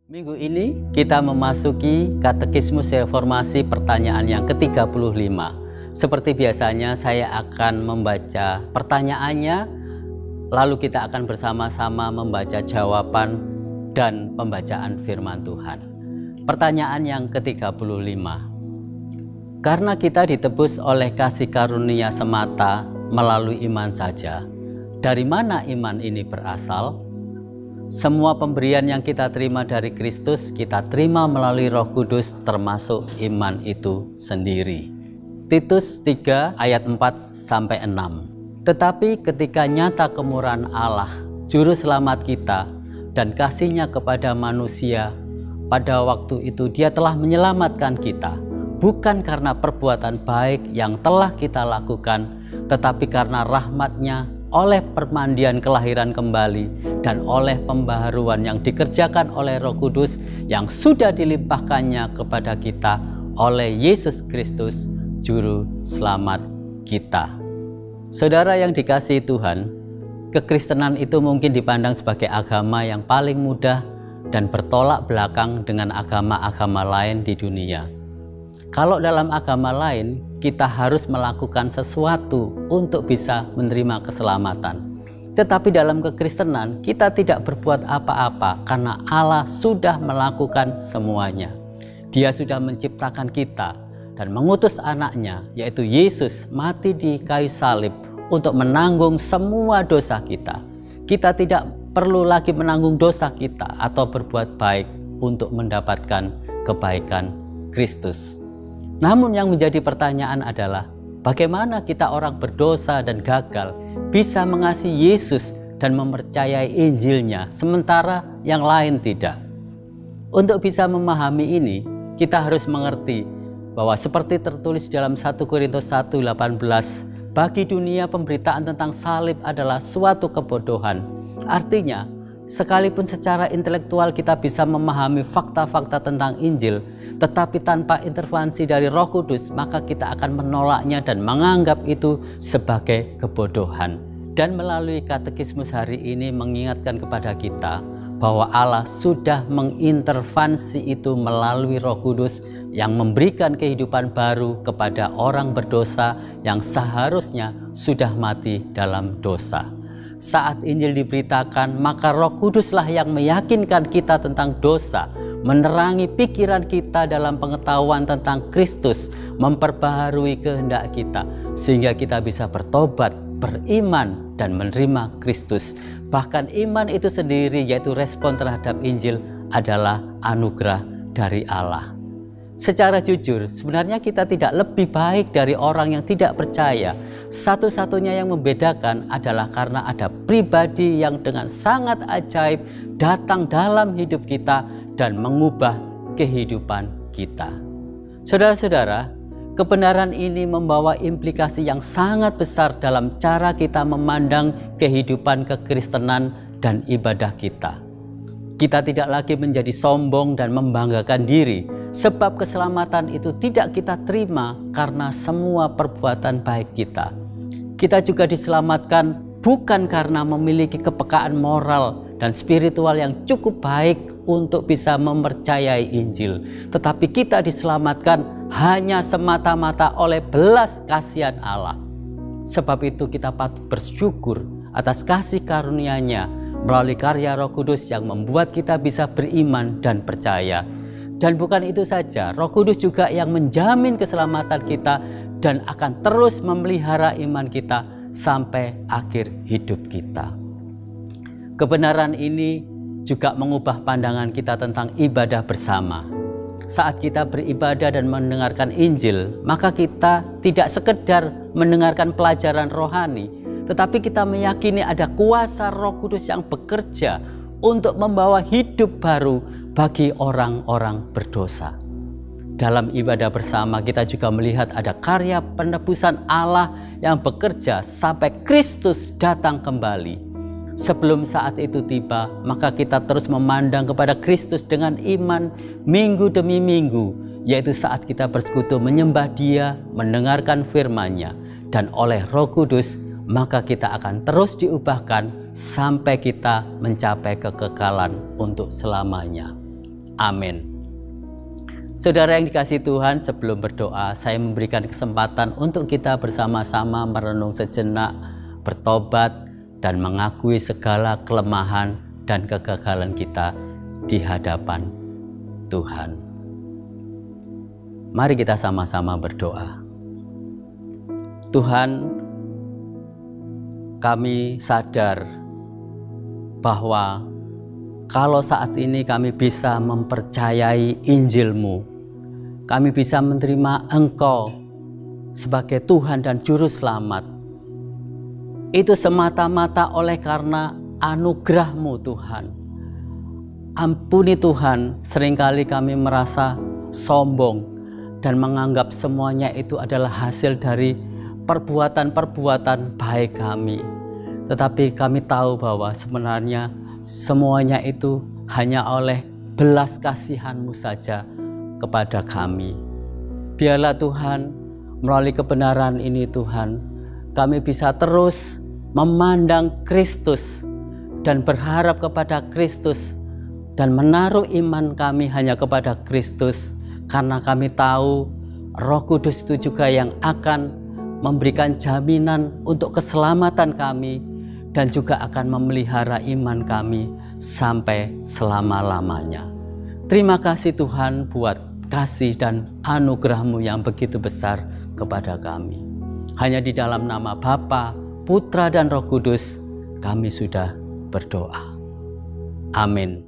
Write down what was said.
Minggu ini kita memasuki Katekismus Reformasi pertanyaan yang ke-35. Seperti biasanya saya akan membaca pertanyaannya, lalu kita akan bersama-sama membaca jawaban dan pembacaan firman Tuhan. Pertanyaan yang ke-35. Karena kita ditebus oleh kasih karunia semata melalui iman saja, dari mana iman ini berasal? Semua pemberian yang kita terima dari Kristus, kita terima melalui Roh Kudus, termasuk iman itu sendiri. Titus 3 ayat 4-6. Tetapi ketika nyata kemurahan Allah, Juru Selamat kita, dan kasih-Nya kepada manusia, pada waktu itu Dia telah menyelamatkan kita, bukan karena perbuatan baik yang telah kita lakukan, tetapi karena rahmat-Nya, oleh permandian kelahiran kembali dan oleh pembaharuan yang dikerjakan oleh Roh Kudus yang sudah dilimpahkannya kepada kita oleh Yesus Kristus, Juru Selamat kita. Saudara yang dikasihi Tuhan, kekristenan itu mungkin dipandang sebagai agama yang paling mudah dan bertolak belakang dengan agama-agama lain di dunia. Kalau dalam agama lain, kita harus melakukan sesuatu untuk bisa menerima keselamatan. Tetapi dalam kekristenan, kita tidak berbuat apa-apa karena Allah sudah melakukan semuanya. Dia sudah menciptakan kita dan mengutus anaknya, yaitu Yesus, mati di kayu salib untuk menanggung semua dosa kita. Kita tidak perlu lagi menanggung dosa kita atau berbuat baik untuk mendapatkan kebaikan Kristus. Namun yang menjadi pertanyaan adalah, bagaimana kita orang berdosa dan gagal bisa mengasihi Yesus dan mempercayai Injil-Nya, sementara yang lain tidak? Untuk bisa memahami ini, kita harus mengerti bahwa seperti tertulis dalam 1 Korintus 1:18, bagi dunia pemberitaan tentang salib adalah suatu kebodohan. Artinya, sekalipun secara intelektual kita bisa memahami fakta-fakta tentang Injil, tetapi tanpa intervensi dari Roh Kudus, maka kita akan menolaknya dan menganggap itu sebagai kebodohan. Dan melalui katekismus hari ini mengingatkan kepada kita bahwa Allah sudah mengintervensi itu melalui Roh Kudus yang memberikan kehidupan baru kepada orang berdosa yang seharusnya sudah mati dalam dosa. Saat Injil diberitakan, maka Roh Kuduslah yang meyakinkan kita tentang dosa, menerangi pikiran kita dalam pengetahuan tentang Kristus, memperbaharui kehendak kita, sehingga kita bisa bertobat, beriman, dan menerima Kristus. Bahkan iman itu sendiri, yaitu respon terhadap Injil, adalah anugerah dari Allah. Secara jujur, sebenarnya kita tidak lebih baik dari orang yang tidak percaya. Satu-satunya yang membedakan adalah karena ada pribadi yang dengan sangat ajaib datang dalam hidup kita dan mengubah kehidupan kita. Saudara-saudara, kebenaran ini membawa implikasi yang sangat besar dalam cara kita memandang kehidupan kekristenan dan ibadah kita. Kita tidak lagi menjadi sombong dan membanggakan diri, sebab keselamatan itu tidak kita terima karena semua perbuatan baik kita. Kita juga diselamatkan bukan karena memiliki kepekaan moral dan spiritual yang cukup baik untuk bisa mempercayai Injil, tetapi kita diselamatkan hanya semata-mata oleh belas kasihan Allah. Sebab itu kita patut bersyukur atas kasih karunia-Nya melalui karya Roh Kudus yang membuat kita bisa beriman dan percaya. Dan bukan itu saja, Roh Kudus juga yang menjamin keselamatan kita dan akan terus memelihara iman kita sampai akhir hidup kita. Kebenaran ini juga mengubah pandangan kita tentang ibadah bersama. Saat kita beribadah dan mendengarkan Injil, maka kita tidak sekedar mendengarkan pelajaran rohani, tetapi kita meyakini ada kuasa Roh Kudus yang bekerja untuk membawa hidup baru bagi orang-orang berdosa. Dalam ibadah bersama kita juga melihat ada karya penebusan Allah yang bekerja sampai Kristus datang kembali. Sebelum saat itu tiba, maka kita terus memandang kepada Kristus dengan iman minggu demi minggu, yaitu saat kita bersekutu menyembah Dia, mendengarkan firman-Nya, dan oleh Roh Kudus, maka kita akan terus diubahkan sampai kita mencapai kekekalan untuk selamanya. Amin. Saudara yang dikasihi Tuhan, sebelum berdoa, saya memberikan kesempatan untuk kita bersama-sama merenung sejenak, bertobat, dan mengakui segala kelemahan dan kegagalan kita di hadapan Tuhan. Mari kita sama-sama berdoa. Tuhan, kami sadar bahwa kalau saat ini kami bisa mempercayai Injil-Mu, kami bisa menerima Engkau sebagai Tuhan dan Juru Selamat, itu semata-mata oleh karena anugerah-Mu Tuhan. Ampuni Tuhan, seringkali kami merasa sombong dan menganggap semuanya itu adalah hasil dari perbuatan-perbuatan baik kami. Tetapi kami tahu bahwa sebenarnya semuanya itu hanya oleh belas kasihan-Mu saja kepada kami. Biarlah Tuhan, melalui kebenaran ini Tuhan, kami bisa terus memandang Kristus dan berharap kepada Kristus dan menaruh iman kami hanya kepada Kristus, karena kami tahu Roh Kudus itu juga yang akan memberikan jaminan untuk keselamatan kami dan juga akan memelihara iman kami sampai selama-lamanya. Terima kasih Tuhan buat kasih dan anugerah-Mu yang begitu besar kepada kami. Hanya di dalam nama Bapa, Putra dan Roh Kudus kami sudah berdoa. Amin.